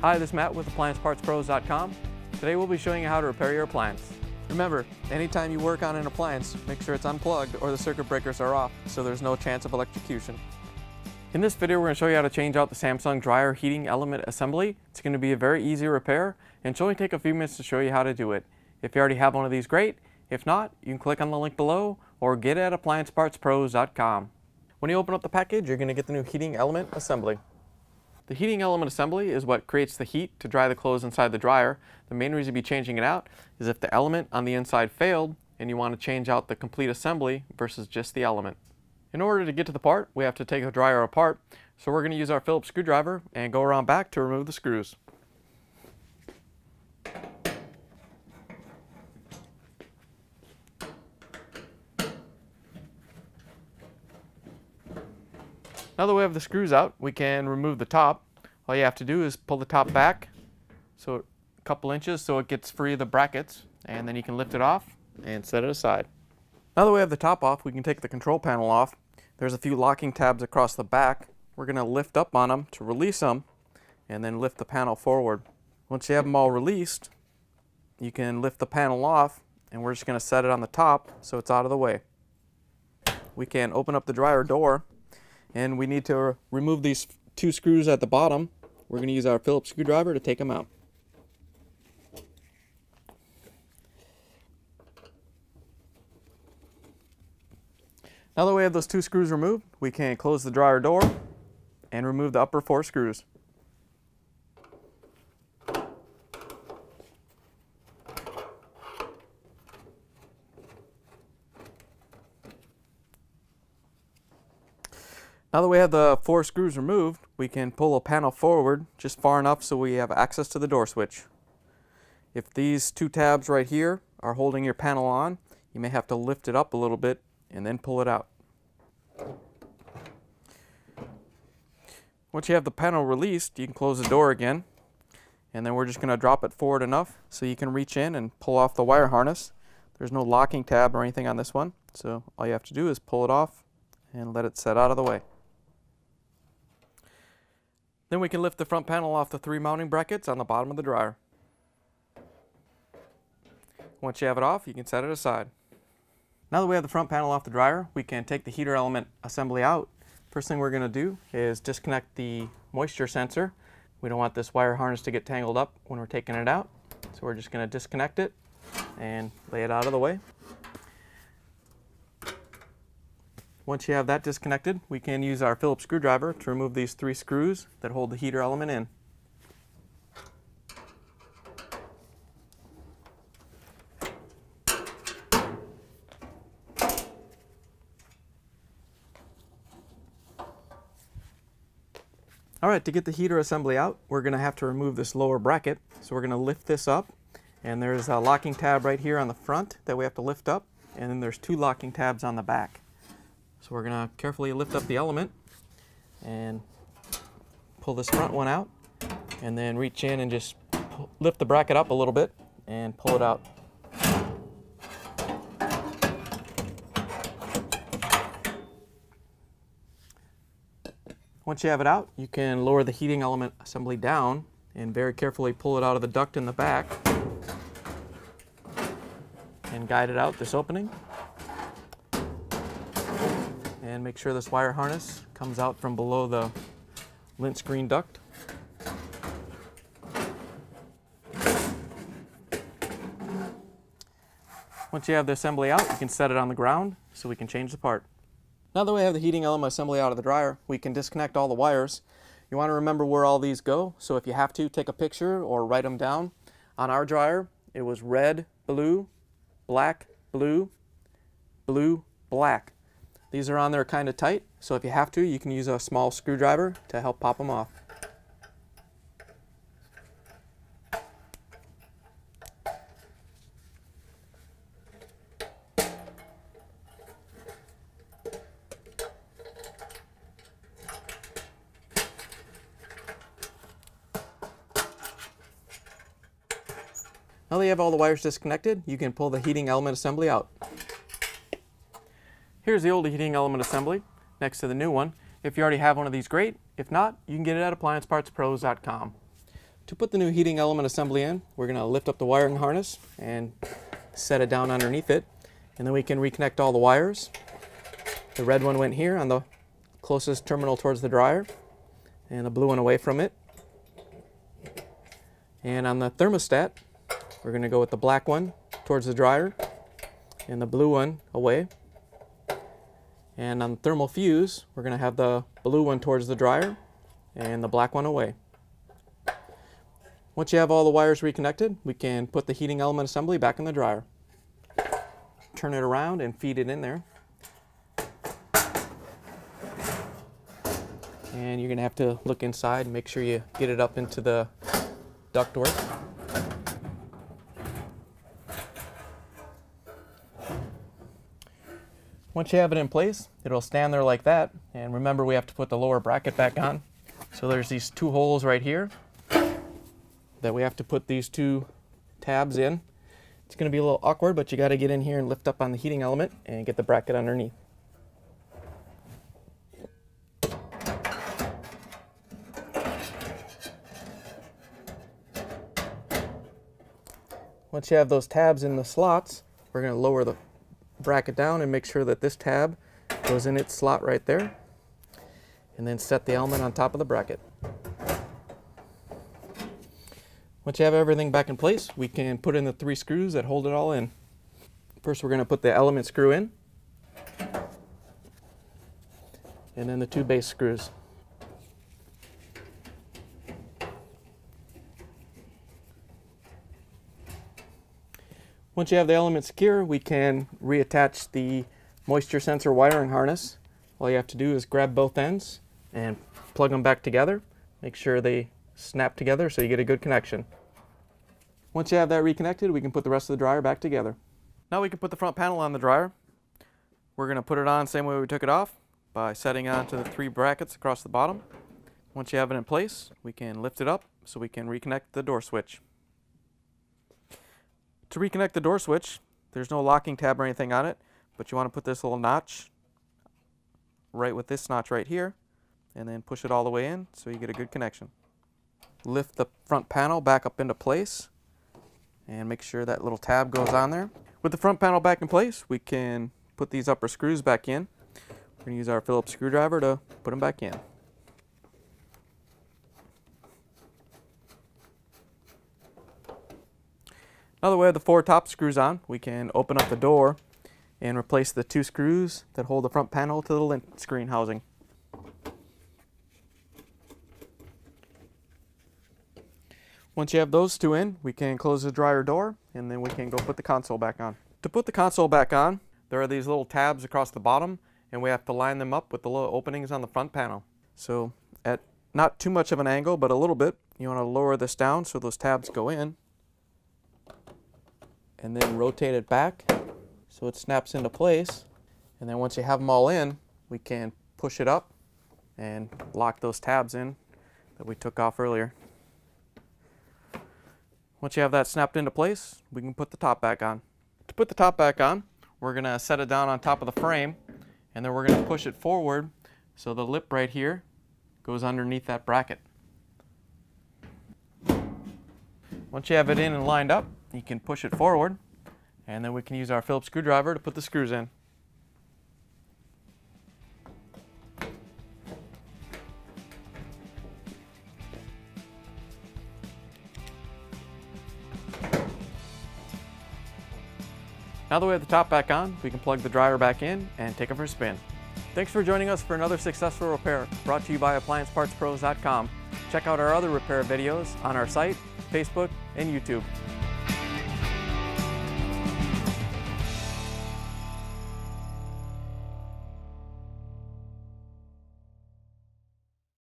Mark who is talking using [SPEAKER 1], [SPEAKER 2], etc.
[SPEAKER 1] Hi, this is Matt with AppliancePartsPros.com. Today we'll be showing you how to repair your appliance. Remember, anytime you work on an appliance, make sure it's unplugged or the circuit breakers are off so there's no chance of electrocution. In this video, we're going to show you how to change out the Samsung dryer heating element assembly. It's going to be a very easy repair and should only take a few minutes to show you how to do it. If you already have one of these, great. If not, you can click on the link below or get it at AppliancePartsPros.com. When you open up the package, you're going to get the new heating element assembly. The heating element assembly is what creates the heat to dry the clothes inside the dryer. The main reason you'd be changing it out is if the element on the inside failed and you want to change out the complete assembly versus just the element. In order to get to the part, we have to take the dryer apart, so we're going to use our Phillips screwdriver and go around back to remove the screws. Now that we have the screws out, we can remove the top. All you have to do is pull the top back so a couple inches so it gets free of the brackets, and then you can lift it off and set it aside. Now that we have the top off, we can take the control panel off. There's a few locking tabs across the back. We're going to lift up on them to release them and then lift the panel forward. Once you have them all released, you can lift the panel off, and we're just going to set it on the top so it's out of the way. We can open up the dryer door, and we need to remove these two screws at the bottom. We're going to use our Phillips screwdriver to take them out. Now that we have those two screws removed, we can close the dryer door and remove the upper four screws. Now that we have the four screws removed, we can pull a panel forward just far enough so we have access to the door switch. If these two tabs right here are holding your panel on, you may have to lift it up a little bit and then pull it out. Once you have the panel released, you can close the door again, and then we're just going to drop it forward enough so you can reach in and pull off the wire harness. There's no locking tab or anything on this one, so all you have to do is pull it off and let it set out of the way. Then we can lift the front panel off the three mounting brackets on the bottom of the dryer. Once you have it off, you can set it aside. Now that we have the front panel off the dryer, we can take the heater element assembly out. First thing we're going to do is disconnect the moisture sensor. We don't want this wire harness to get tangled up when we're taking it out, so we're just going to disconnect it and lay it out of the way. Once you have that disconnected, we can use our Phillips screwdriver to remove these three screws that hold the heater element in. Alright, to get the heater assembly out, we're going to have to remove this lower bracket. So we're going to lift this up, and there's a locking tab right here on the front that we have to lift up, and then there's two locking tabs on the back. So we're going to carefully lift up the element and pull this front one out, and then reach in and just lift the bracket up a little bit and pull it out. Once you have it out, you can lower the heating element assembly down and very carefully pull it out of the duct in the back and guide it out this opening. And make sure this wire harness comes out from below the lint screen duct. Once you have the assembly out, you can set it on the ground so we can change the part. Now that we have the heating element assembly out of the dryer, we can disconnect all the wires. You want to remember where all these go, so if you have to, take a picture or write them down. On our dryer, it was red, blue, black, blue, blue, black. These are on there kind of tight, so if you have to, you can use a small screwdriver to help pop them off. Now that you have all the wires disconnected, you can pull the heating element assembly out. Here's the old heating element assembly next to the new one. If you already have one of these, great. If not, you can get it at AppliancePartsPros.com. To put the new heating element assembly in, we're going to lift up the wiring harness and set it down underneath it, and then we can reconnect all the wires. The red one went here on the closest terminal towards the dryer, and the blue one away from it. And on the thermostat, we're going to go with the black one towards the dryer and the blue one away. And on the thermal fuse, we're going to have the blue one towards the dryer and the black one away. Once you have all the wires reconnected, we can put the heating element assembly back in the dryer. Turn it around and feed it in there. And you're going to have to look inside and make sure you get it up into the ductwork. Once you have it in place, it'll stand there like that. And remember, we have to put the lower bracket back on. So there's these two holes right here that we have to put these two tabs in. It's going to be a little awkward, but you got to get in here and lift up on the heating element and get the bracket underneath. Once you have those tabs in the slots, we're going to lower the bracket down and make sure that this tab goes in its slot right there, and then set the element on top of the bracket. Once you have everything back in place, we can put in the 3 screws that hold it all in. First, we're going to put the element screw in, and then the 2 base screws. Once you have the element secure, we can reattach the moisture sensor wiring harness. All you have to do is grab both ends and plug them back together. Make sure they snap together so you get a good connection. Once you have that reconnected, we can put the rest of the dryer back together. Now we can put the front panel on the dryer. We're going to put it on the same way we took it off by setting it onto the 3 brackets across the bottom. Once you have it in place, we can lift it up so we can reconnect the door switch. To reconnect the door switch, there's no locking tab or anything on it, but you want to put this little notch right with this notch right here, and then push it all the way in so you get a good connection. Lift the front panel back up into place and make sure that little tab goes on there. With the front panel back in place, we can put these upper screws back in. We're going to use our Phillips screwdriver to put them back in. Now that we have the 4 top screws on, we can open up the door and replace the 2 screws that hold the front panel to the lint screen housing. Once you have those 2 in, we can close the dryer door, and then we can go put the console back on. To put the console back on, there are these little tabs across the bottom, and we have to line them up with the little openings on the front panel. So at not too much of an angle, but a little bit, you want to lower this down so those tabs go in, and then rotate it back so it snaps into place. And then once you have them all in, we can push it up and lock those tabs in that we took off earlier. Once you have that snapped into place, we can put the top back on. To put the top back on, we're going to set it down on top of the frame, and then we're going to push it forward so the lip right here goes underneath that bracket. Once you have it in and lined up, you can push it forward, and then we can use our Phillips screwdriver to put the screws in. Now that we have the top back on, we can plug the dryer back in and take it for a spin. Thanks for joining us for another successful repair brought to you by AppliancePartsPros.com. Check out our other repair videos on our site, Facebook, and YouTube.